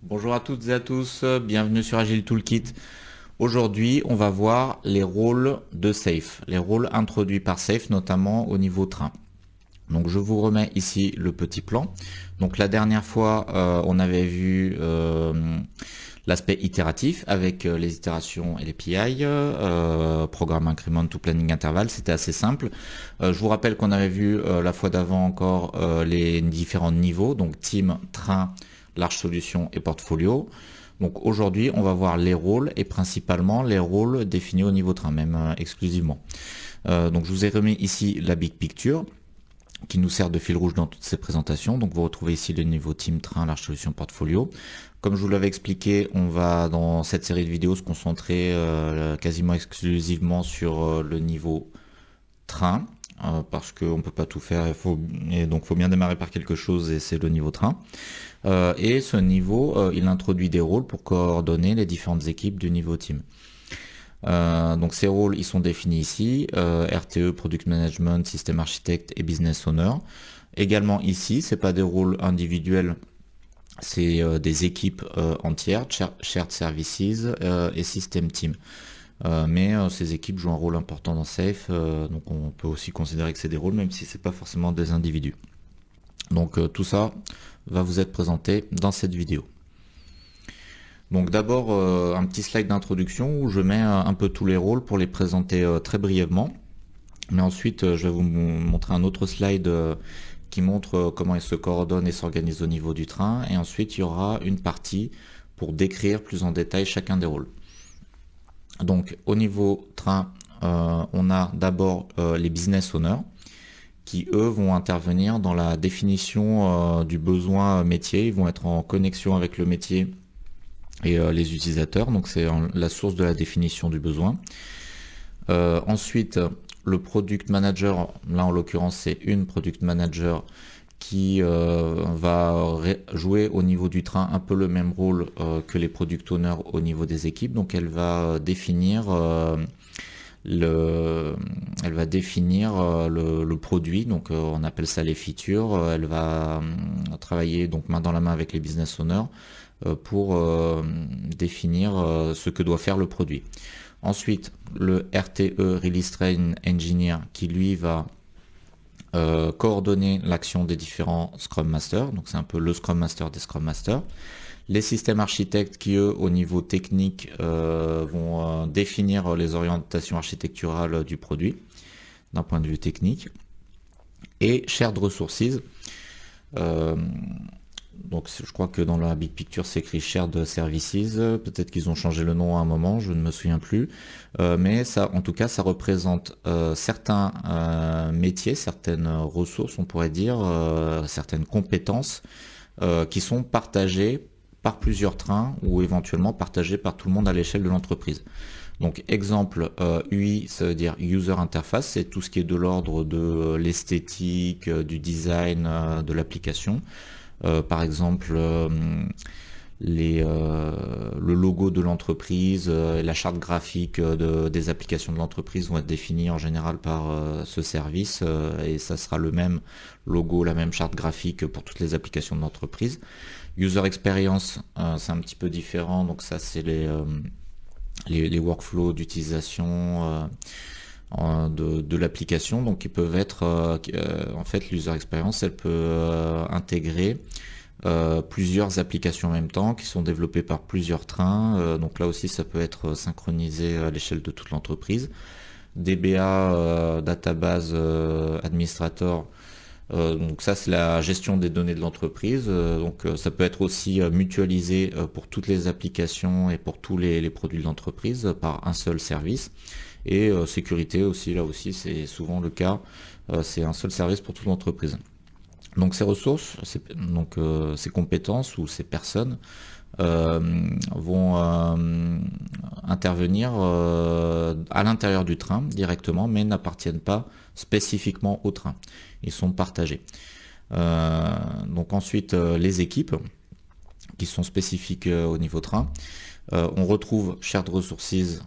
Bonjour à toutes et à tous, bienvenue sur Agile Toolkit. Aujourd'hui, on va voir les rôles de Safe, les rôles introduits par Safe, notamment au niveau train. Donc je vous remets ici le petit plan. Donc la dernière fois, on avait vu l'aspect itératif avec les itérations et les PI, programme increment to planning interval, c'était assez simple. Je vous rappelle qu'on avait vu la fois d'avant encore les différents niveaux, donc team, train, large solution et portfolio. Donc aujourd'hui, on va voir les rôles et principalement les rôles définis au niveau train, même exclusivement. Donc je vous ai remis ici la big picture qui nous sert de fil rouge dans toutes ces présentations. Donc vous retrouvez ici le niveau team, train, large solution, portfolio. Comme je vous l'avais expliqué, on va dans cette série de vidéos se concentrer quasiment exclusivement sur le niveau train, parce qu'on ne peut pas tout faire, et donc il faut bien démarrer par quelque chose et c'est le niveau train. Et ce niveau, il introduit des rôles pour coordonner les différentes équipes du niveau team. Donc ces rôles, ils sont définis ici, RTE, Product Management, System Architect et Business Owner. Également ici, c'est pas des rôles individuels, c'est des équipes entières, Shared Services et System Team. Mais ces équipes jouent un rôle important dans Safe, donc on peut aussi considérer que c'est des rôles, même si c'est pas forcément des individus. Donc tout ça va vous être présenté dans cette vidéo. Donc d'abord un petit slide d'introduction où je mets un peu tous les rôles pour les présenter très brièvement. Mais ensuite je vais vous montrer un autre slide qui montre comment ils se coordonnent et s'organisent au niveau du train. Et ensuite il y aura une partie pour décrire plus en détail chacun des rôles. Donc au niveau train, on a d'abord les business owners qui eux vont intervenir dans la définition du besoin métier. Ils vont être en connexion avec le métier et les utilisateurs, donc c'est la source de la définition du besoin. Ensuite, le product manager, là en l'occurrence c'est une product manager qui va jouer au niveau du train un peu le même rôle que les product owners au niveau des équipes. Donc elle va définir le produit, donc on appelle ça les features. Elle va travailler donc main dans la main avec les business owners pour définir ce que doit faire le produit. Ensuite, le RTE, Release Train Engineer, qui lui va coordonner l'action des différents Scrum Masters, donc c'est un peu le Scrum Master des Scrum Masters. Les systèmes architectes qui, eux, au niveau technique, vont définir les orientations architecturales du produit, d'un point de vue technique. Et Shared Resources, donc je crois que dans la big picture c'est écrit Shared Services, peut-être qu'ils ont changé le nom à un moment, je ne me souviens plus, mais ça, en tout cas ça représente certains métiers, certaines ressources on pourrait dire, certaines compétences qui sont partagées par plusieurs trains ou éventuellement partagées par tout le monde à l'échelle de l'entreprise. Donc exemple UI, ça veut dire User Interface, c'est tout ce qui est de l'ordre de l'esthétique, du design de l'application. Par exemple, le logo de l'entreprise, la charte graphique des applications de l'entreprise vont être définies en général par ce service et ça sera le même logo, la même charte graphique pour toutes les applications de l'entreprise. User Experience, c'est un petit peu différent, donc ça c'est les workflows d'utilisation de l'application, donc ils peuvent être en fait l'user experience elle peut intégrer plusieurs applications en même temps qui sont développées par plusieurs trains, donc là aussi ça peut être synchronisé à l'échelle de toute l'entreprise. DBA, database administrator, donc ça c'est la gestion des données de l'entreprise, donc ça peut être aussi mutualisé pour toutes les applications et pour tous les produits de l'entreprise par un seul service. Et sécurité aussi, là aussi c'est souvent le cas, c'est un seul service pour toute l'entreprise. Donc ces ressources, donc ces compétences ou ces personnes vont intervenir à l'intérieur du train directement, mais n'appartiennent pas spécifiquement au train. Ils sont partagés. Donc ensuite les équipes qui sont spécifiques au niveau train. On retrouve Shared Resources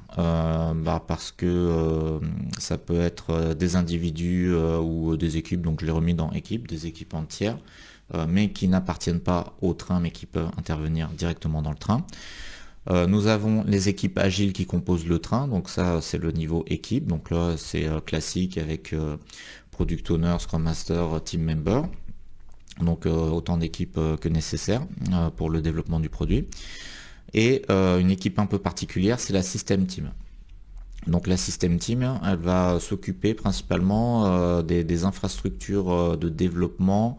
parce que ça peut être des individus ou des équipes, donc je l'ai remis dans équipe, des équipes entières. mais qui n'appartiennent pas au train, mais qui peuvent intervenir directement dans le train. Nous avons les équipes agiles qui composent le train, donc ça c'est le niveau équipe, donc là c'est classique avec Product Owner, Scrum Master, Team Member, donc autant d'équipes que nécessaire pour le développement du produit. Et une équipe un peu particulière, c'est la System Team. Donc la System Team, elle va s'occuper principalement des infrastructures de développement,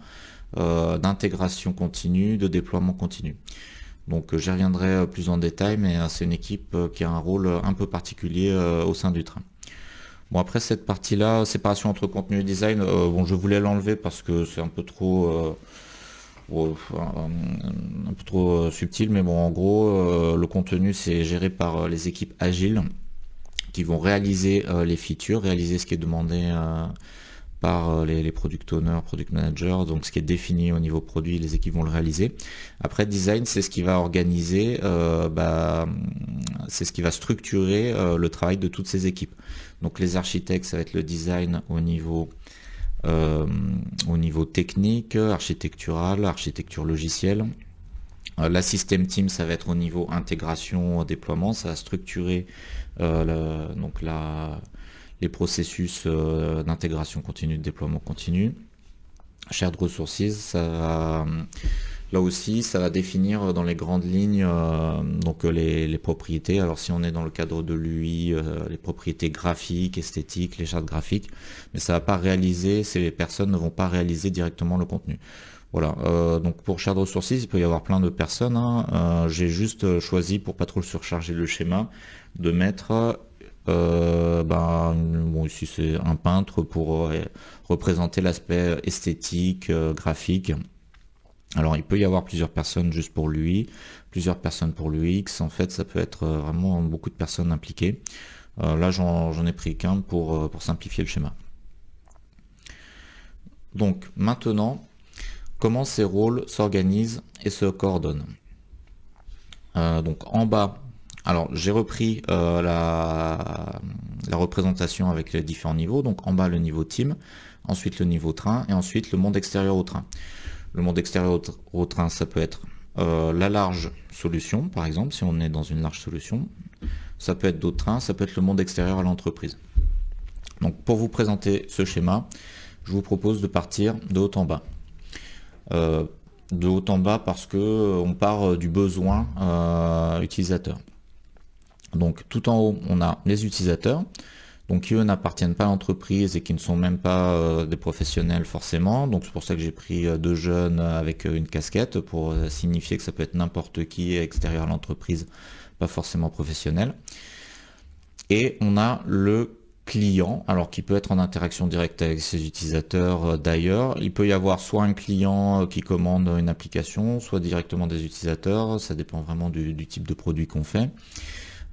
d'intégration continue, de déploiement continu. Donc j'y reviendrai plus en détail, mais c'est une équipe qui a un rôle un peu particulier au sein du train. Bon, après cette partie-là, séparation entre contenu et design, bon, je voulais l'enlever parce que c'est un peu trop subtil, mais bon, en gros, le contenu c'est géré par les équipes agiles qui vont réaliser les features, réaliser ce qui est demandé par les product owners, product managers, donc ce qui est défini au niveau produit, les équipes vont le réaliser. Après, design, c'est ce qui va organiser, c'est ce qui va structurer le travail de toutes ces équipes. Donc les architectes, ça va être le design au niveau technique, architectural, architecture logicielle. La system team, ça va être au niveau intégration, déploiement, ça va structurer les processus d'intégration continue, de déploiement continu. Shared Resources, là aussi, ça va définir dans les grandes lignes les propriétés. Alors si on est dans le cadre de l'UI, les propriétés graphiques, esthétiques, les chartes graphiques, mais ça va pas réaliser, ces personnes ne vont pas réaliser directement le contenu. Voilà, donc pour Shared Resources, il peut y avoir plein de personnes. J'ai juste choisi, pour pas trop surcharger le schéma, de mettre ici c'est un peintre pour représenter l'aspect esthétique, graphique. Alors il peut y avoir plusieurs personnes juste pour l'UI, plusieurs personnes pour l'UX. En fait, ça peut être vraiment beaucoup de personnes impliquées. Là, j'en ai pris qu'un pour simplifier le schéma. Donc maintenant, comment ces rôles s'organisent et se coordonnent. Donc en bas, alors j'ai repris la représentation avec les différents niveaux. Donc en bas le niveau team, ensuite le niveau train et ensuite le monde extérieur au train. Le monde extérieur au train, ça peut être la large solution, par exemple, si on est dans une large solution. Ça peut être d'autres trains, ça peut être le monde extérieur à l'entreprise. Donc pour vous présenter ce schéma, je vous propose de partir de haut en bas. De haut en bas parce que on part du besoin utilisateur. Donc tout en haut, on a les utilisateurs, donc qui eux n'appartiennent pas à l'entreprise et qui ne sont même pas des professionnels forcément. Donc c'est pour ça que j'ai pris deux jeunes avec une casquette pour signifier que ça peut être n'importe qui extérieur à l'entreprise, pas forcément professionnel. Et on a le client, alors qui peut être en interaction directe avec ses utilisateurs d'ailleurs. Il peut y avoir soit un client qui commande une application, soit directement des utilisateurs, ça dépend vraiment du type de produit qu'on fait.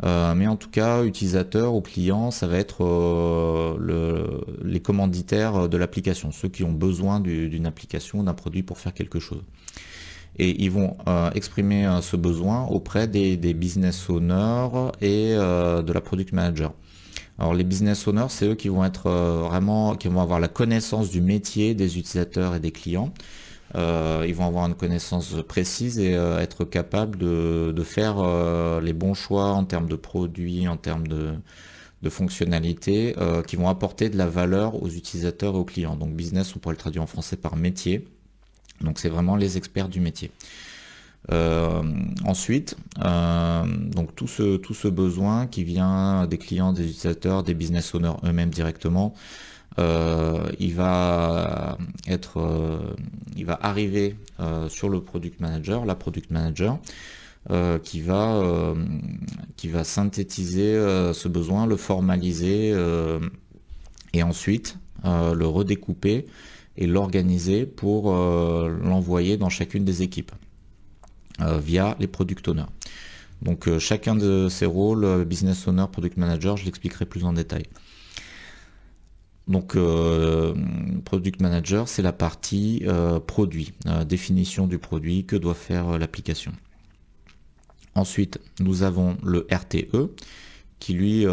Mais en tout cas, utilisateur ou client, ça va être les commanditaires de l'application, ceux qui ont besoin d'une application, d'un produit pour faire quelque chose. Et ils vont exprimer ce besoin auprès des business owners et de la product manager. Alors les business owners, c'est eux qui vont être qui vont avoir la connaissance du métier des utilisateurs et des clients. Ils vont avoir une connaissance précise et être capables de faire les bons choix en termes de produits, en termes de fonctionnalités qui vont apporter de la valeur aux utilisateurs et aux clients. Donc business, on pourrait le traduire en français par métier. Donc c'est vraiment les experts du métier. Ensuite, donc tout ce besoin qui vient des clients, des utilisateurs, des business owners eux-mêmes directement, il va arriver sur le product manager, la product manager, qui va synthétiser ce besoin, le formaliser et ensuite le redécouper et l'organiser pour l'envoyer dans chacune des équipes via les product owners. Donc chacun de ces rôles, business owner, product manager, je l'expliquerai plus en détail. Donc product manager, c'est la partie produit, définition du produit, que doit faire l'application. Ensuite, nous avons le RTE qui lui,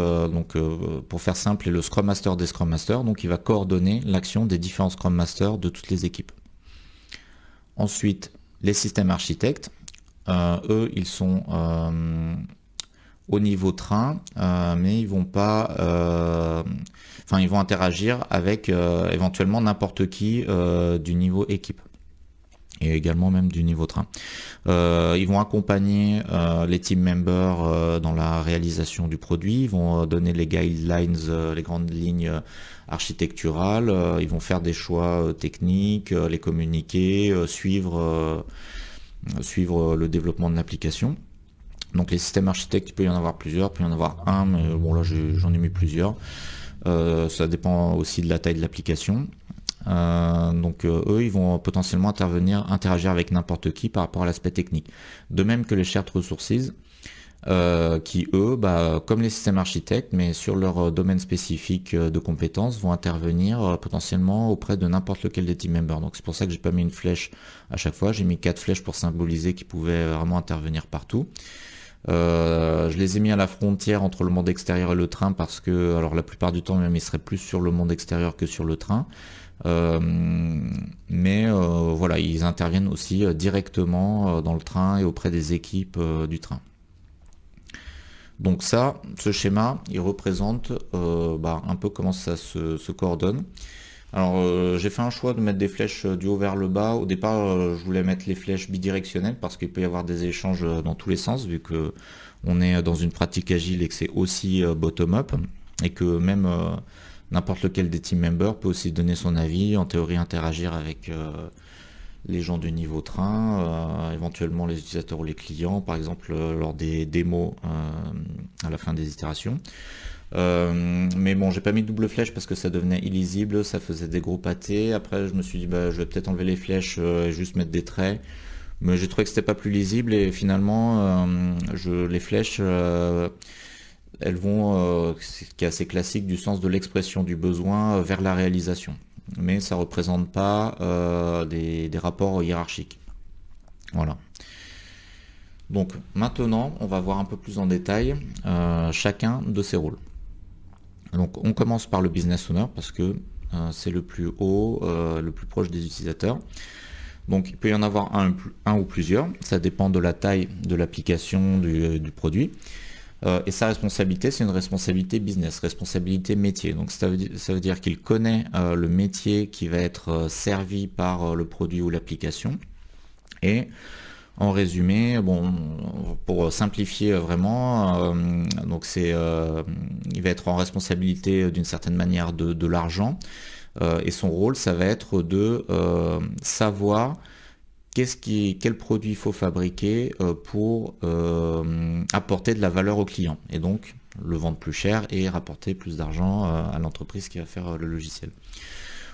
pour faire simple, est le Scrum Master des Scrum Masters, donc il va coordonner l'action des différents Scrum Masters de toutes les équipes. Ensuite, les systèmes architectes, eux, ils sont au niveau train, mais ils vont pas, ils vont interagir avec éventuellement n'importe qui du niveau équipe et également même du niveau train. Ils vont accompagner les team members dans la réalisation du produit, ils vont donner les guidelines, les grandes lignes architecturales, ils vont faire des choix techniques, les communiquer, suivre le développement de l'application. Donc les systèmes architectes, il peut y en avoir plusieurs, il peut y en avoir un, mais bon là j'en ai mis plusieurs. Ça dépend aussi de la taille de l'application. Eux, ils vont potentiellement interagir avec n'importe qui par rapport à l'aspect technique. De même que les shared resources, qui eux, comme les systèmes architectes, mais sur leur domaine spécifique de compétences, vont intervenir potentiellement auprès de n'importe lequel des team members. Donc c'est pour ça que j'ai pas mis une flèche à chaque fois. J'ai mis 4 flèches pour symboliser qu'ils pouvaient vraiment intervenir partout. Je les ai mis à la frontière entre le monde extérieur et le train parce que, alors la plupart du temps même, ils seraient plus sur le monde extérieur que sur le train. Voilà, ils interviennent aussi directement dans le train et auprès des équipes du train. Donc ça, ce schéma, il représente un peu comment ça se coordonne. Alors j'ai fait un choix de mettre des flèches du haut vers le bas. Au départ, je voulais mettre les flèches bidirectionnelles parce qu'il peut y avoir des échanges dans tous les sens vu que on est dans une pratique agile et que c'est aussi bottom-up et que même n'importe lequel des team members peut aussi donner son avis, en théorie interagir avec les gens du niveau train, éventuellement les utilisateurs ou les clients, par exemple lors des démos à la fin des itérations. Mais bon, j'ai pas mis de double flèche parce que ça devenait illisible, ça faisait des gros pâtés. Après, je me suis dit, je vais peut-être enlever les flèches et juste mettre des traits. Mais j'ai trouvé que c'était pas plus lisible et finalement, les flèches, elles vont, ce qui est assez classique, du sens de l'expression du besoin vers la réalisation. Mais ça représente pas des rapports hiérarchiques. Voilà. Donc maintenant, on va voir un peu plus en détail chacun de ces rôles. Donc on commence par le business owner parce que c'est le plus haut, le plus proche des utilisateurs. Donc il peut y en avoir un ou plusieurs, ça dépend de la taille de l'application du produit. Et sa responsabilité, c'est une responsabilité business, responsabilité métier. Donc ça veut dire qu'il connaît le métier qui va être servi par le produit ou l'application. Et en résumé, bon, pour simplifier vraiment, donc il va être en responsabilité d'une certaine manière de l'argent, et son rôle, ça va être de savoir quel produit il faut fabriquer pour apporter de la valeur au client, et donc le vendre plus cher et rapporter plus d'argent à l'entreprise qui va faire le logiciel.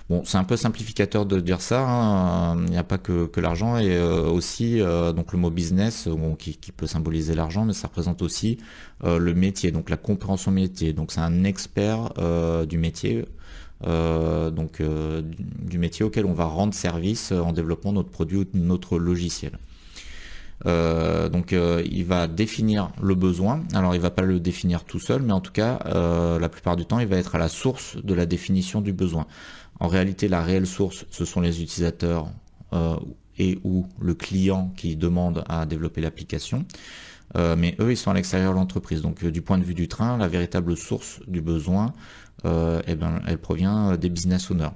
Bon, c'est un peu simplificateur de dire ça, hein. Il n'y a pas que l'argent et aussi donc le mot business qui peut symboliser l'argent, mais ça représente aussi le métier, donc la compréhension métier. Donc c'est un expert du métier, du métier auquel on va rendre service en développant notre produit ou notre logiciel. Il va définir le besoin. Alors il va pas le définir tout seul, mais en tout cas la plupart du temps il va être à la source de la définition du besoin. En réalité, la réelle source, ce sont les utilisateurs et ou le client qui demande à développer l'application. Mais eux, ils sont à l'extérieur de l'entreprise. Donc, du point de vue du train, la véritable source du besoin, elle provient des business owners.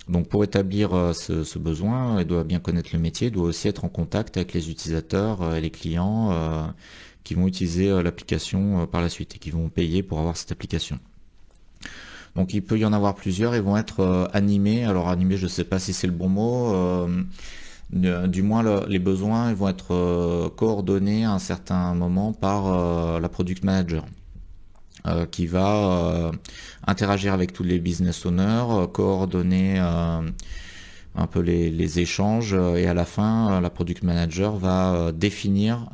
Donc, pour établir ce besoin, il doit bien connaître le métier, il doit aussi être en contact avec les utilisateurs et les clients qui vont utiliser l'application par la suite et qui vont payer pour avoir cette application. Donc il peut y en avoir plusieurs, ils vont être animés. Alors animés, je ne sais pas si c'est le bon mot. Du moins les besoins ils vont être coordonnés à un certain moment par la product manager qui va interagir avec tous les business owners, coordonner un peu les échanges et à la fin la product manager va définir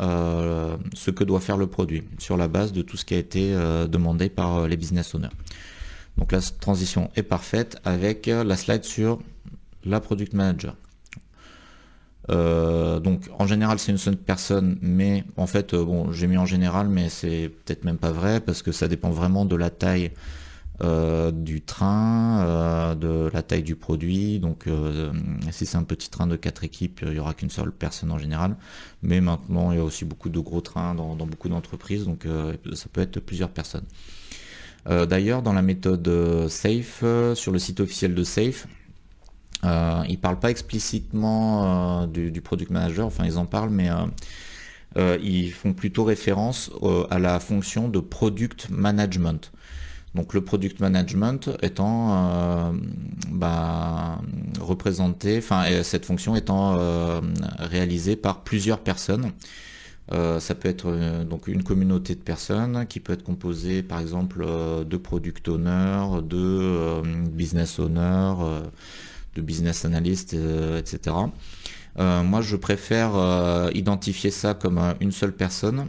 ce que doit faire le produit sur la base de tout ce qui a été demandé par les business owners. Donc la transition est parfaite avec la slide sur la product manager. Donc en général c'est une seule personne, mais en fait j'ai mis en général, mais c'est peut-être même pas vrai parce que ça dépend vraiment de la taille du train, de la taille du produit. Donc si c'est un petit train de 4 équipes, il n'y aura qu'une seule personne en général. Mais maintenant, il y a aussi beaucoup de gros trains dans beaucoup d'entreprises, donc ça peut être plusieurs personnes. D'ailleurs, dans la méthode SAFe, sur le site officiel de SAFe, ils parlent pas explicitement du product manager, enfin ils en parlent, mais ils font plutôt référence à la fonction de product management. Donc le product management étant représenté, enfin cette fonction étant réalisée par plusieurs personnes. Ça peut être donc une communauté de personnes qui peut être composée par exemple de product owners, de business owners, de business analysts, etc. Moi je préfère identifier ça comme une seule personne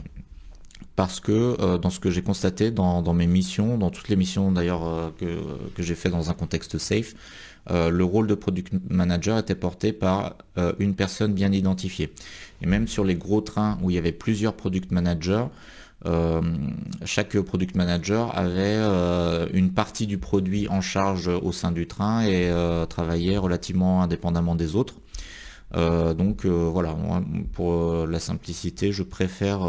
parce que dans ce que j'ai constaté dans mes missions, dans toutes les missions d'ailleurs que j'ai fait dans un contexte safe, le rôle de product manager était porté par une personne bien identifiée. Et même sur les gros trains où il y avait plusieurs product managers, chaque product manager avait une partie du produit en charge au sein du train et travaillait relativement indépendamment des autres. Donc voilà, pour la simplicité, je préfère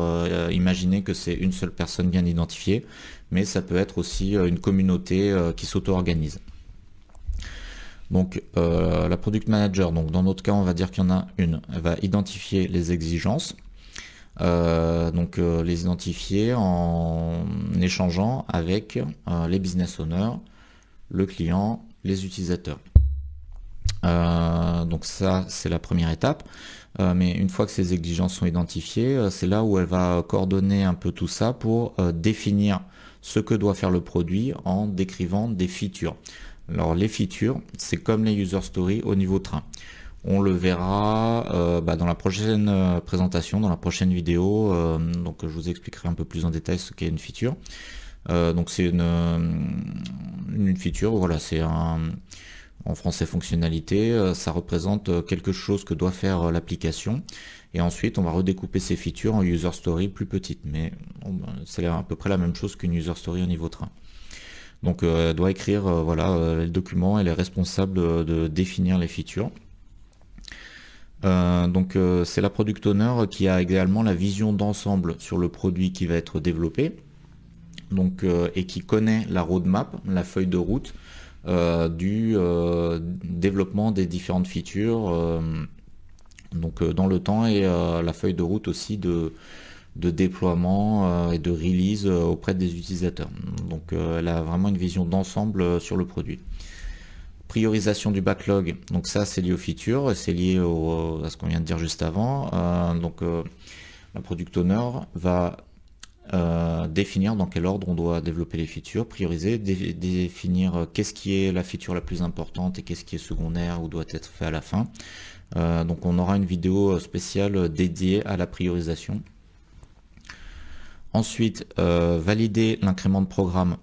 imaginer que c'est une seule personne bien identifiée, mais ça peut être aussi une communauté qui s'auto-organise. Donc la product manager, donc dans notre cas on va dire qu'il y en a une, elle va identifier les exigences, les identifier en échangeant avec les business owners, le client, les utilisateurs. Donc ça c'est la première étape, mais une fois que ces exigences sont identifiées, c'est là où elle va coordonner un peu tout ça pour définir ce que doit faire le produit en décrivant des features. Alors les features, c'est comme les user stories au niveau train. On le verra dans la prochaine présentation, dans la prochaine vidéo. Donc je vous expliquerai un peu plus en détail ce qu'est une feature. Donc c'est une feature, voilà, c'est en français fonctionnalité, ça représente quelque chose que doit faire l'application. Et ensuite, on va redécouper ces features en user story plus petites. Mais c'est à peu près la même chose qu'une user story au niveau train. Donc elle doit écrire le document, elle est responsable de définir les features. C'est la product owner qui a également la vision d'ensemble sur le produit qui va être développé, et qui connaît la roadmap, la feuille de route du développement des différentes features, dans le temps, et la feuille de route aussi de déploiement et de release auprès des utilisateurs. Donc elle a vraiment une vision d'ensemble sur le produit. Priorisation du backlog, donc ça c'est lié aux features, c'est lié à ce qu'on vient de dire juste avant. La product owner va définir dans quel ordre on doit développer les features, prioriser, définir qu'est-ce qui est la feature la plus importante et qu'est-ce qui est secondaire ou doit être fait à la fin. Donc on aura une vidéo spéciale dédiée à la priorisation. Ensuite, valider l'incrément de programme.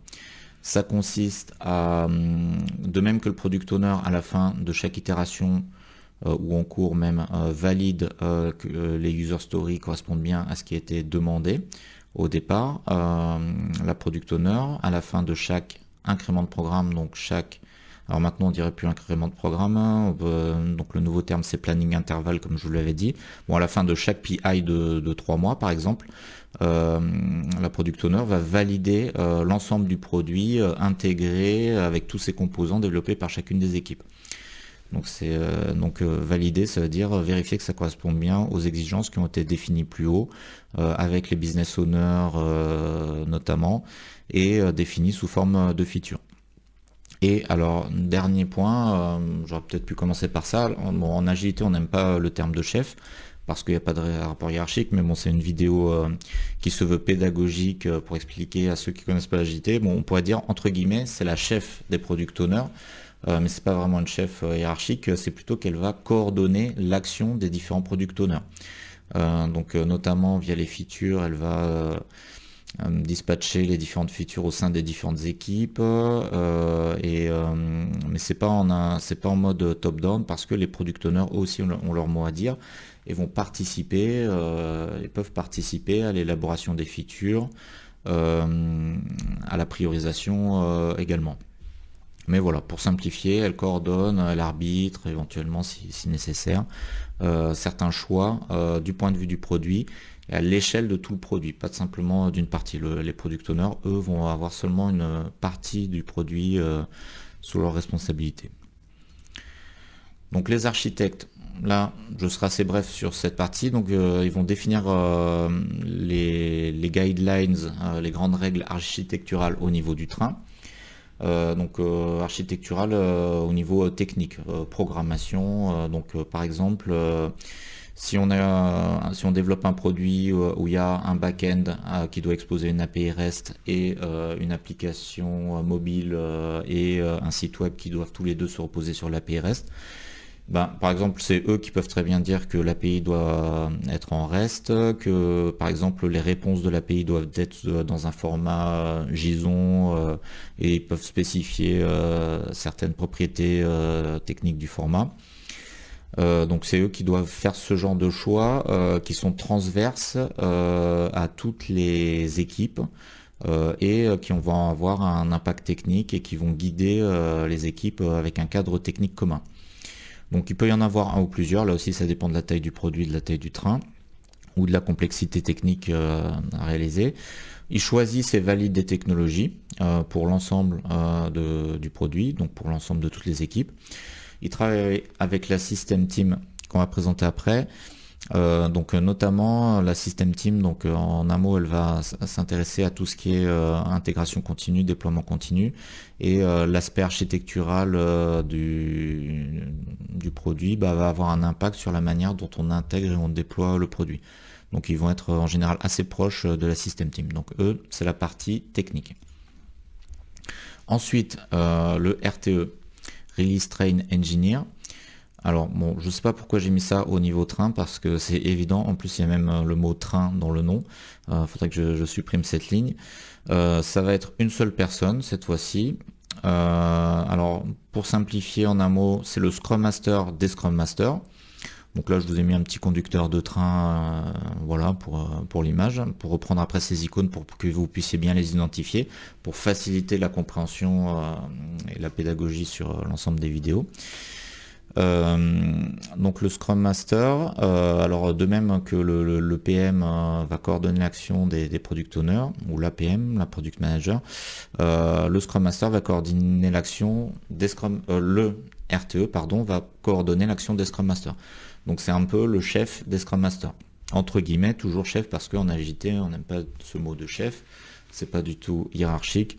Ça consiste à, de même que le product owner à la fin de chaque itération ou en cours même, valide que les user stories correspondent bien à ce qui a été demandé au départ. La product owner à la fin de chaque incrément de programme, alors maintenant on dirait plus incrément de programme, donc le nouveau terme c'est planning intervalle comme je vous l'avais dit. Bon, à la fin de chaque PI de 3 mois par exemple, la product owner va valider l'ensemble du produit intégré avec tous ses composants développés par chacune des équipes. Donc valider, ça veut dire vérifier que ça correspond bien aux exigences qui ont été définies plus haut, avec les business owners notamment, et définies sous forme de feature. Et alors, dernier point, j'aurais peut-être pu commencer par ça. Bon, en agilité, on n'aime pas le terme de chef, parce qu'il n'y a pas de rapport hiérarchique, mais bon, c'est une vidéo qui se veut pédagogique pour expliquer à ceux qui connaissent pas l'agilité. Bon, on pourrait dire, entre guillemets, c'est la chef des product owners, mais c'est pas vraiment une chef hiérarchique, c'est plutôt qu'elle va coordonner l'action des différents product owners. Notamment via les features, elle va dispatcher les différentes features au sein des différentes équipes, mais c'est pas en mode top-down, parce que les product owners aussi ont leur mot à dire et vont participer, et peuvent participer à l'élaboration des features, à la priorisation également. Mais voilà, pour simplifier, elle coordonne, elle arbitre éventuellement si nécessaire certains choix du point de vue du produit et à l'échelle de tout le produit, pas simplement d'une partie. Les product owners, eux, vont avoir seulement une partie du produit sous leur responsabilité. Donc les architectes, là je serai assez bref sur cette partie, donc ils vont définir les guidelines, les grandes règles architecturales au niveau du train. Architecturales au niveau technique, programmation, par exemple si on développe un produit où il y a un back-end qui doit exposer une API REST et une application mobile et un site web qui doivent tous les deux se reposer sur l'API REST, par exemple, c'est eux qui peuvent très bien dire que l'API doit être en REST, que par exemple les réponses de l'API doivent être dans un format JSON et ils peuvent spécifier certaines propriétés techniques du format. Donc c'est eux qui doivent faire ce genre de choix qui sont transverses à toutes les équipes et qui vont avoir un impact technique et qui vont guider les équipes avec un cadre technique commun. Donc il peut y en avoir un ou plusieurs, là aussi ça dépend de la taille du produit, de la taille du train ou de la complexité technique à réaliser. Ils choisissent et valident des technologies pour l'ensemble du produit, donc pour l'ensemble de toutes les équipes. Ils travaillent avec la System Team qu'on va présenter après. Notamment la System Team, en un mot elle va s'intéresser à tout ce qui est intégration continue, déploiement continu et l'aspect architectural du produit va avoir un impact sur la manière dont on intègre et on déploie le produit. Donc ils vont être en général assez proches de la System Team. Donc eux c'est la partie technique. Ensuite le RTE, Release Train Engineer. Alors bon, je sais pas pourquoi j'ai mis ça au niveau train parce que c'est évident. En plus, il y a même le mot train dans le nom. Faudrait que je supprime cette ligne. Ça va être une seule personne cette fois-ci. Alors pour simplifier en un mot, c'est le Scrum Master des Scrum Masters. Donc là, je vous ai mis un petit conducteur de train, voilà pour l'image, pour reprendre après ces icônes pour que vous puissiez bien les identifier, pour faciliter la compréhension et la pédagogie sur l'ensemble des vidéos. Donc le Scrum Master, alors de même que le PM va coordonner l'action des Product Owners, ou l'APM, la Product Manager, le Scrum Master va coordonner l'action des le RTE, va coordonner l'action des Scrum Masters. Donc c'est un peu le chef des Scrum Masters. Entre guillemets, toujours chef, parce qu'en agilité, on n'aime pas ce mot de chef, c'est pas du tout hiérarchique.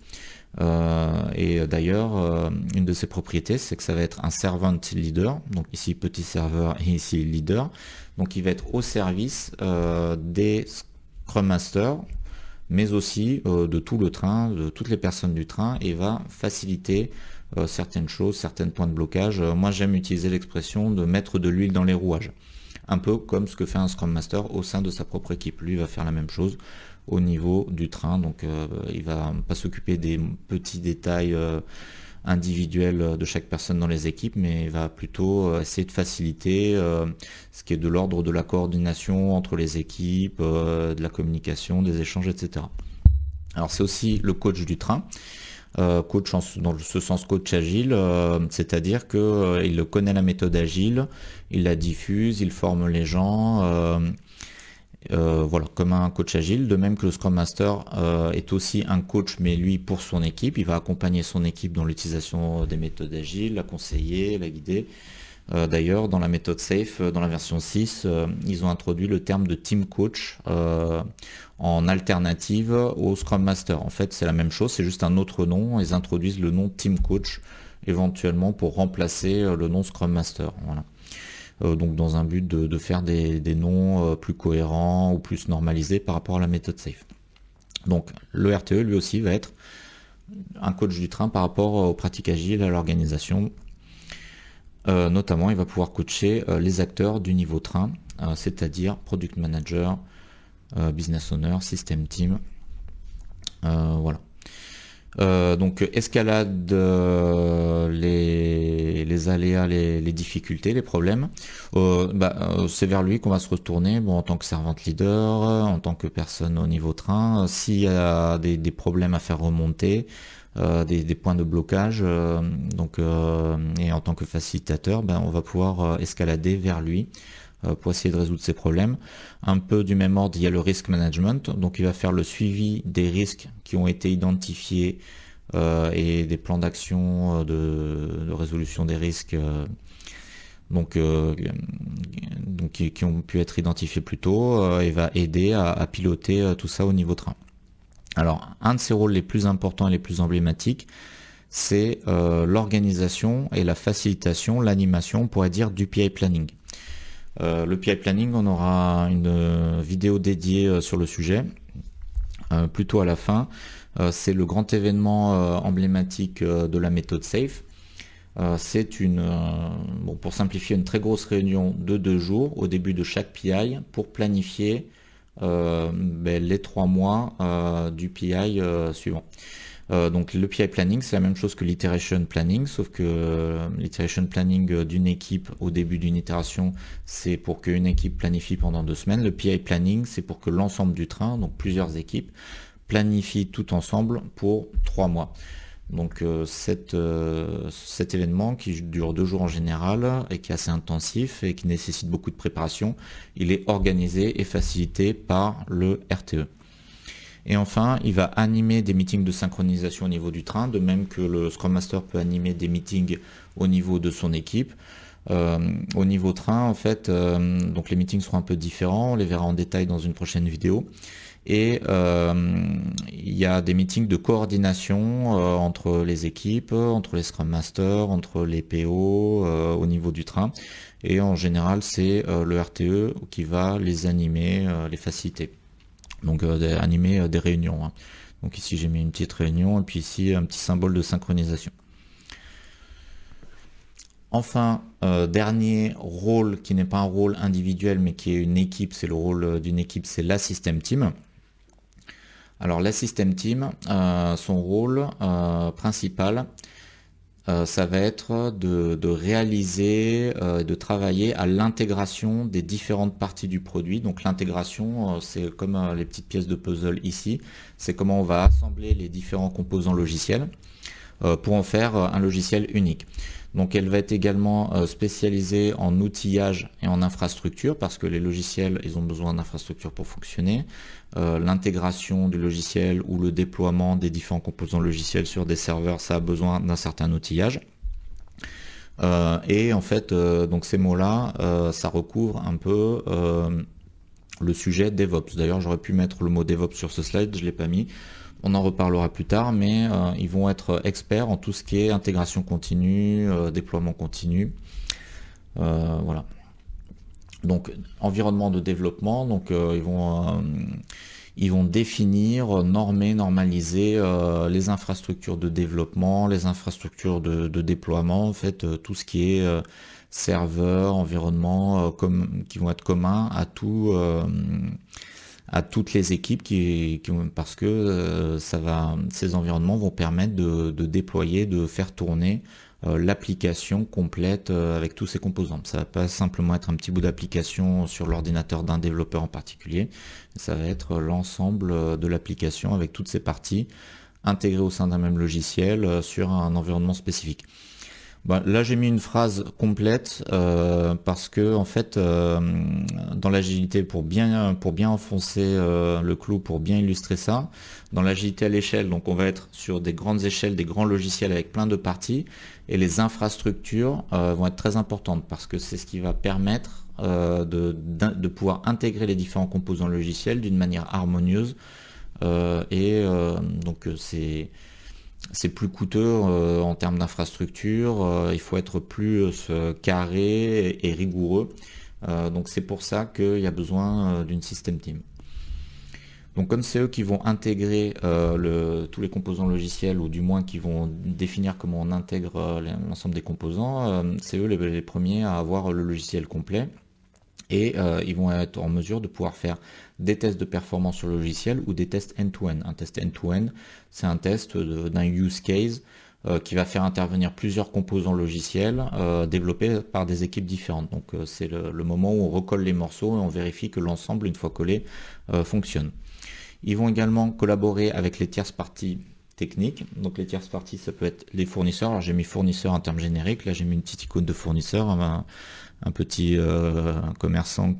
Et d'ailleurs, une de ses propriétés, c'est que ça va être un servant leader, donc ici petit serveur et ici leader, donc il va être au service des Scrum Masters, mais aussi de tout le train, de toutes les personnes du train, et va faciliter certaines choses, certains points de blocage. Moi j'aime utiliser l'expression de mettre de l'huile dans les rouages, un peu comme ce que fait un Scrum Master au sein de sa propre équipe. Lui va faire la même chose au niveau du train, donc il va pas s'occuper des petits détails individuels de chaque personne dans les équipes, mais il va plutôt essayer de faciliter ce qui est de l'ordre de la coordination entre les équipes, de la communication, des échanges, etc. Alors c'est aussi le coach du train, coach dans ce sens coach agile, c'est-à-dire que il connaît la méthode agile, il la diffuse, il forme les gens, voilà, comme un coach agile, de même que le Scrum Master est aussi un coach, mais lui pour son équipe, il va accompagner son équipe dans l'utilisation des méthodes agiles, la conseiller, la guider. D'ailleurs, dans la méthode SAFe, dans la version 6, ils ont introduit le terme de team coach en alternative au Scrum Master. En fait, c'est la même chose, c'est juste un autre nom. Ils introduisent le nom team coach éventuellement pour remplacer le nom Scrum Master. Voilà. Donc dans un but de faire des noms plus cohérents ou plus normalisés par rapport à la méthode SAFe. Donc le RTE lui aussi va être un coach du train par rapport aux pratiques agiles, à l'organisation. Notamment il va pouvoir coacher les acteurs du niveau train, c'est-à-dire Product Manager, Business Owner, System Team. Voilà. Donc escalade les aléas, les difficultés, les problèmes. C'est vers lui qu'on va se retourner. Bon, en tant que servante leader, en tant que personne au niveau train, s'il y a des problèmes à faire remonter, des points de blocage, et en tant que facilitateur, on va pouvoir escalader vers lui pour essayer de résoudre ces problèmes. Un peu du même ordre, il y a le risk management, donc il va faire le suivi des risques qui ont été identifiés et des plans d'action de résolution des risques qui ont pu être identifiés plus tôt et va aider à piloter tout ça au niveau train. Alors, un de ses rôles les plus importants et les plus emblématiques, c'est l'organisation et la facilitation, l'animation, on pourrait dire, du PI planning. Le PI planning, on aura une vidéo dédiée sur le sujet, plutôt à la fin. C'est le grand événement emblématique de la méthode SAFe. C'est pour simplifier, une très grosse réunion de 2 jours au début de chaque PI pour planifier les 3 mois du PI suivant. Donc le PI planning, c'est la même chose que l'iteration planning, sauf que l'iteration planning d'une équipe au début d'une itération, c'est pour qu'une équipe planifie pendant 2 semaines. Le PI planning, c'est pour que l'ensemble du train, donc plusieurs équipes, planifient tout ensemble pour 3 mois. Donc cet événement qui dure 2 jours en général et qui est assez intensif et qui nécessite beaucoup de préparation, il est organisé et facilité par le RTE. Et enfin, il va animer des meetings de synchronisation au niveau du train, de même que le Scrum Master peut animer des meetings au niveau de son équipe. Au niveau train, en fait, donc les meetings seront un peu différents, on les verra en détail dans une prochaine vidéo. Et il y a des meetings de coordination entre les équipes, entre les Scrum Masters, entre les PO au niveau du train. Et en général, c'est le RTE qui va les animer, les faciliter. Donc animer des réunions. Donc ici j'ai mis une petite réunion et puis ici un petit symbole de synchronisation. Enfin, dernier rôle qui n'est pas un rôle individuel mais qui est une équipe, c'est le rôle d'une équipe, c'est la System Team. Alors la System Team, son rôle principal, ça va être de réaliser, de travailler à l'intégration des différentes parties du produit. Donc l'intégration, c'est comme les petites pièces de puzzle ici, c'est comment on va assembler les différents composants logiciels pour en faire un logiciel unique. Donc elle va être également spécialisée en outillage et en infrastructure parce que les logiciels, ils ont besoin d'infrastructures pour fonctionner. L'intégration du logiciel ou le déploiement des différents composants logiciels sur des serveurs, ça a besoin d'un certain outillage. Et en fait, donc ces mots-là, ça recouvre un peu le sujet DevOps. D'ailleurs, j'aurais pu mettre le mot DevOps sur ce slide, je ne l'ai pas mis. On en reparlera plus tard, mais ils vont être experts en tout ce qui est intégration continue, déploiement continu. Voilà. Donc, environnement de développement, donc ils vont définir, normer, normaliser les infrastructures de développement, les infrastructures de déploiement, en fait, tout ce qui est serveur, environnement, qui vont être communs à toutes les équipes parce que ces environnements vont permettre de déployer, de faire tourner l'application complète avec tous ses composants. Ça va pas simplement être un petit bout d'application sur l'ordinateur d'un développeur en particulier, ça va être l'ensemble de l'application avec toutes ses parties intégrées au sein d'un même logiciel sur un environnement spécifique. Là j'ai mis une phrase complète parce que en fait dans l'agilité, pour bien enfoncer le clou, pour bien illustrer ça, dans l'agilité à l'échelle, donc on va être sur des grandes échelles, des grands logiciels avec plein de parties, et les infrastructures vont être très importantes parce que c'est ce qui va permettre de pouvoir intégrer les différents composants logiciels d'une manière harmonieuse donc c'est plus coûteux en termes d'infrastructure, il faut être plus carré et rigoureux. Donc c'est pour ça qu'il y a besoin d'une system team. Donc comme c'est eux qui vont intégrer tous les composants logiciels, ou du moins qui vont définir comment on intègre l'ensemble des composants, c'est eux les premiers à avoir le logiciel complet. et ils vont être en mesure de pouvoir faire des tests de performance sur le logiciel ou des tests end-to-end. Un test end-to-end, c'est un test d'un use case qui va faire intervenir plusieurs composants logiciels développés par des équipes différentes. Donc c'est le moment où on recolle les morceaux et on vérifie que l'ensemble, une fois collé, fonctionne. Ils vont également collaborer avec les tierces parties techniques. Donc les tierces parties, ça peut être les fournisseurs. Alors j'ai mis fournisseur en termes génériques. Là j'ai mis une petite icône de fournisseur, un petit commerçant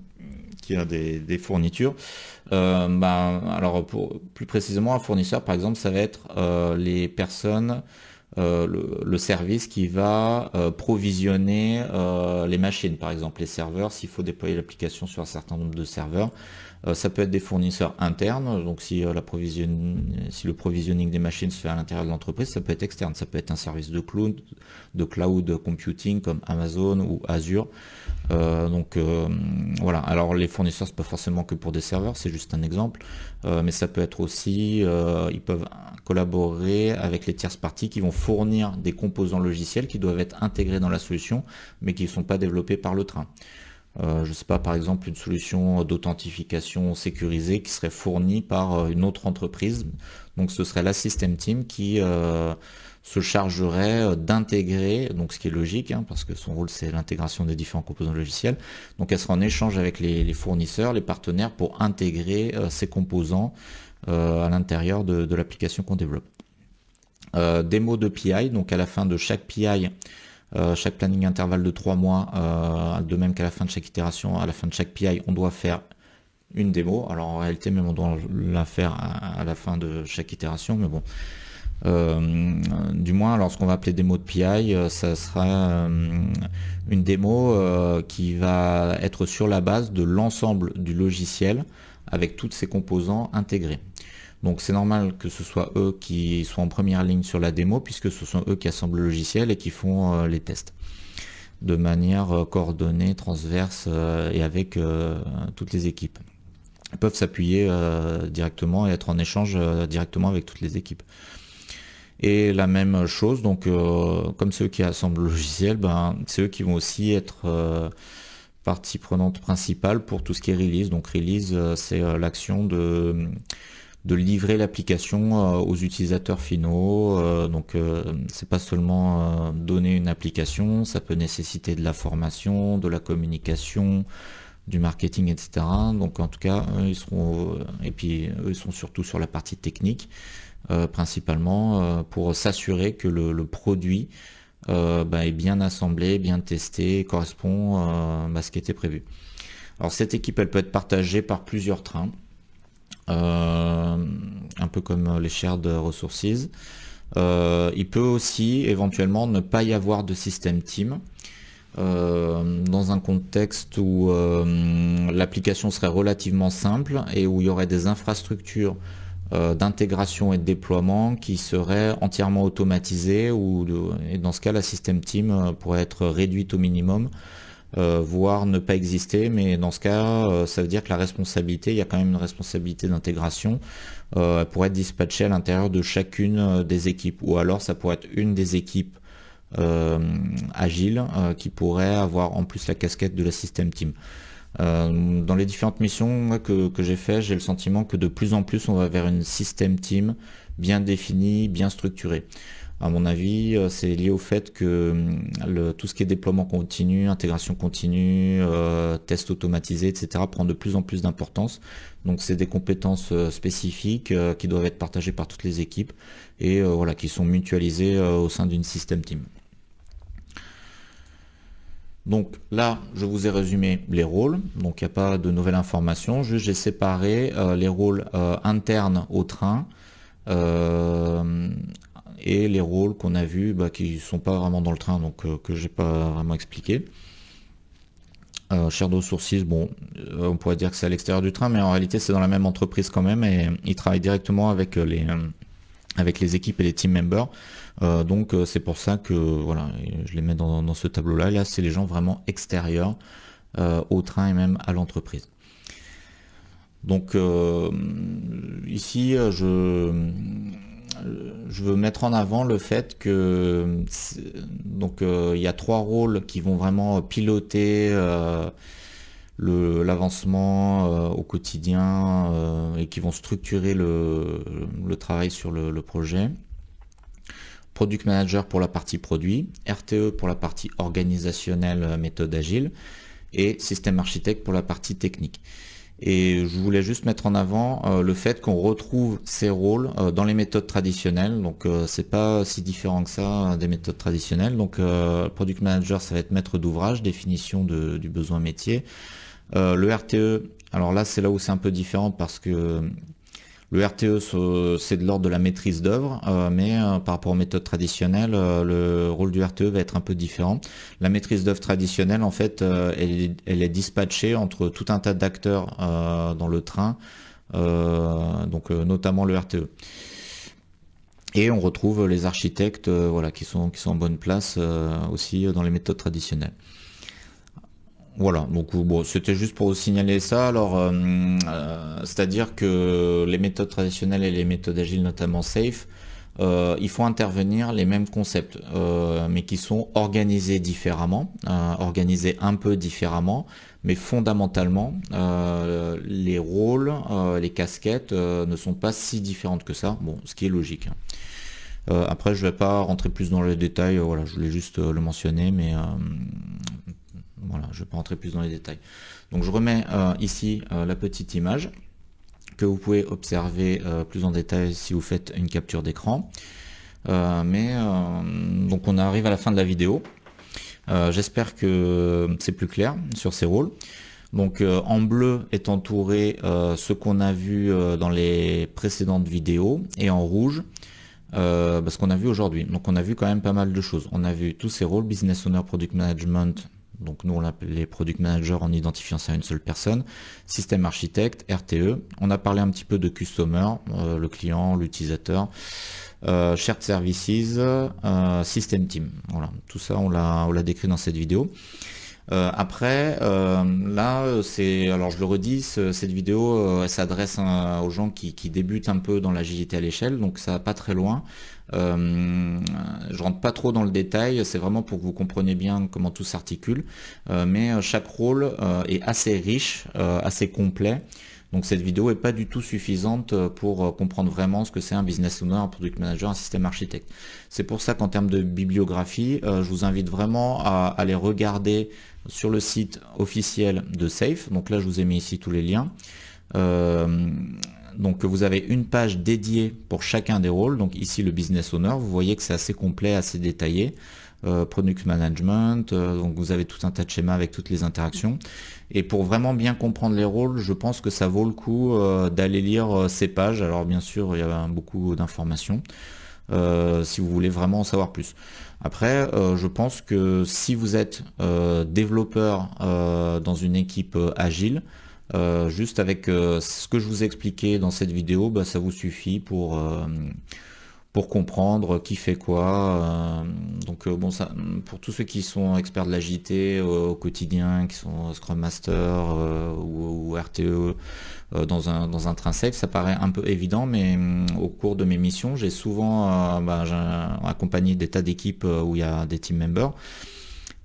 qui a des fournitures. Alors plus précisément, un fournisseur, par exemple, ça va être les personnes, le service qui va provisionner les machines, par exemple les serveurs, s'il faut déployer l'application sur un certain nombre de serveurs. Ça peut être des fournisseurs internes, donc si le provisioning des machines se fait à l'intérieur de l'entreprise, ça peut être externe, ça peut être un service de cloud computing comme Amazon ou Azure. Voilà, alors les fournisseurs c'est pas forcément que pour des serveurs, c'est juste un exemple, mais ça peut être aussi, ils peuvent collaborer avec les tierces parties qui vont fournir des composants logiciels qui doivent être intégrés dans la solution, mais qui ne sont pas développés par le train. Je sais pas, par exemple une solution d'authentification sécurisée qui serait fournie par une autre entreprise. Donc ce serait la System Team qui se chargerait d'intégrer, donc ce qui est logique, hein, parce que son rôle c'est l'intégration des différents composants logiciels. Donc elle sera en échange avec les fournisseurs, les partenaires pour intégrer ces composants à l'intérieur de l'application qu'on développe. Démo de PI, donc à la fin de chaque PI, chaque planning intervalle de 3 mois, de même qu'à la fin de chaque itération, à la fin de chaque PI, on doit faire une démo. Alors en réalité, même on doit la faire à la fin de chaque itération, mais bon. Du moins, alors ce qu'on va appeler démo de PI, ça sera une démo qui va être sur la base de l'ensemble du logiciel avec toutes ses composants intégrés. Donc c'est normal que ce soit eux qui soient en première ligne sur la démo puisque ce sont eux qui assemblent le logiciel et qui font les tests de manière coordonnée, transverse et avec toutes les équipes. Ils peuvent s'appuyer directement et être en échange directement avec toutes les équipes. Et la même chose, donc comme ceux qui assemblent le logiciel, c'est eux qui vont aussi être partie prenante principale pour tout ce qui est release. Donc release, c'est l'action de livrer l'application aux utilisateurs finaux. C'est pas seulement donner une application, ça peut nécessiter de la formation, de la communication, du marketing, etc. Donc en tout cas, ils seront et puis eux ils sont surtout sur la partie technique, principalement pour s'assurer que le produit est bien assemblé, bien testé, correspond à ce qui était prévu. Alors cette équipe, elle peut être partagée par plusieurs trains. Un peu comme les shared resources. Il peut aussi éventuellement ne pas y avoir de système team dans un contexte où l'application serait relativement simple et où il y aurait des infrastructures d'intégration et de déploiement qui seraient entièrement automatisées et dans ce cas la système team pourrait être réduite au minimum, voire ne pas exister, mais dans ce cas, ça veut dire que la responsabilité, il y a quand même une responsabilité d'intégration, pourrait être dispatchée à l'intérieur de chacune des équipes, ou alors ça pourrait être une des équipes agiles qui pourrait avoir en plus la casquette de la system team. Dans les différentes missions que j'ai fait, j'ai le sentiment que de plus en plus on va vers une system team bien définie, bien structurée. À mon avis, c'est lié au fait que tout ce qui est déploiement continu, intégration continue, test automatisé, etc. prend de plus en plus d'importance. Donc c'est des compétences spécifiques qui doivent être partagées par toutes les équipes et voilà, qui sont mutualisées au sein d'une system team. Donc là, je vous ai résumé les rôles, donc il n'y a pas de nouvelles informations, juste j'ai séparé les rôles internes au train et les rôles qu'on a vus qui sont pas vraiment dans le train, donc que j'ai pas vraiment expliqué. Shared Resources, on pourrait dire que c'est à l'extérieur du train, mais en réalité c'est dans la même entreprise quand même et ils travaillent directement avec les équipes et les team members. Donc c'est pour ça que voilà, je les mets dans ce tableau-là. Là, c'est les gens vraiment extérieurs au train et même à l'entreprise. Donc ici, je veux mettre en avant le fait que il y a 3 rôles qui vont vraiment piloter l'avancement au quotidien et qui vont structurer le travail sur le projet. Product Manager pour la partie produit, RTE pour la partie organisationnelle méthode agile et Système Architecte pour la partie technique. Et je voulais juste mettre en avant le fait qu'on retrouve ces rôles dans les méthodes traditionnelles. Donc c'est pas si différent que ça des méthodes traditionnelles. Donc Product Manager, ça va être maître d'ouvrage, définition du besoin métier. Le RTE, alors là c'est là où c'est un peu différent parce que le RTE c'est de l'ordre de la maîtrise d'œuvre, mais par rapport aux méthodes traditionnelles, le rôle du RTE va être un peu différent. La maîtrise d'œuvre traditionnelle, en fait, elle est dispatchée entre tout un tas d'acteurs dans le train, donc notamment le RTE. Et on retrouve les architectes, voilà, qui sont en bonne place aussi dans les méthodes traditionnelles. Voilà, donc bon, c'était juste pour vous signaler ça. Alors, c'est-à-dire que les méthodes traditionnelles et les méthodes agiles, notamment SAFe, ils font intervenir les mêmes concepts, mais qui sont organisés différemment, organisés un peu différemment, mais fondamentalement, les rôles, les casquettes ne sont pas si différentes que ça. Bon, ce qui est logique. Après, je vais pas rentrer plus dans les détails. Voilà, je voulais juste le mentionner, mais voilà, je ne vais pas rentrer plus dans les détails. Donc je remets ici la petite image que vous pouvez observer plus en détail si vous faites une capture d'écran. Donc on arrive à la fin de la vidéo. J'espère que c'est plus clair sur ces rôles. Donc en bleu est entouré ce qu'on a vu dans les précédentes vidéos et en rouge ce qu'on a vu aujourd'hui. Donc on a vu quand même pas mal de choses. On a vu tous ces rôles, Business Owner, Product Management. Donc nous on l'appelle les Product Managers en identifiant ça à une seule personne. Système Architecte, RTE. On a parlé un petit peu de Customer, le client, l'utilisateur. Shared Services, System Team. Voilà, tout ça on l'a décrit dans cette vidéo. Après, là, alors je le redis, cette vidéo elle s'adresse aux gens qui débutent un peu dans l'agilité à l'échelle, donc ça va pas très loin. Je rentre pas trop dans le détail, c'est vraiment pour que vous compreniez bien comment tout s'articule, mais chaque rôle est assez riche, assez complet. Donc cette vidéo est pas du tout suffisante pour comprendre vraiment ce que c'est un business owner, un product manager, un système architecte. C'est pour ça qu'en termes de bibliographie, je vous invite vraiment à aller regarder sur le site officiel de SAFe. Donc là, je vous ai mis ici tous les liens. Donc vous avez une page dédiée pour chacun des rôles. Donc ici le business owner, vous voyez que c'est assez complet, assez détaillé. Product management, donc vous avez tout un tas de schémas avec toutes les interactions. Et pour vraiment bien comprendre les rôles, je pense que ça vaut le coup d'aller lire ces pages. Alors bien sûr, il y a beaucoup d'informations si vous voulez vraiment en savoir plus. Après, je pense que si vous êtes développeur dans une équipe agile, juste avec ce que je vous ai expliqué dans cette vidéo, ça vous suffit pour comprendre qui fait quoi. Donc bon, ça, pour tous ceux qui sont experts de l'agilité au quotidien, qui sont Scrum Master ou RTE dans un train safe, ça paraît un peu évident, mais au cours de mes missions, j'ai souvent j'ai accompagné des tas d'équipes où il y a des team members.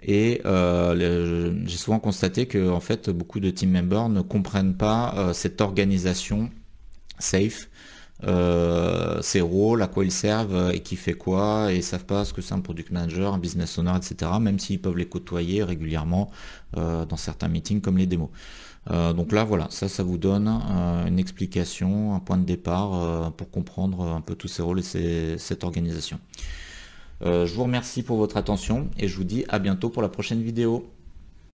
Et j'ai souvent constaté que en fait beaucoup de team members ne comprennent pas cette organisation safe, ses rôles, à quoi ils servent et qui fait quoi, et ils savent pas ce que c'est un product manager, un business owner, etc. Même s'ils peuvent les côtoyer régulièrement dans certains meetings comme les démos. Donc là voilà, ça vous donne une explication, un point de départ pour comprendre un peu tous ces rôles et cette organisation. Je vous remercie pour votre attention et je vous dis à bientôt pour la prochaine vidéo.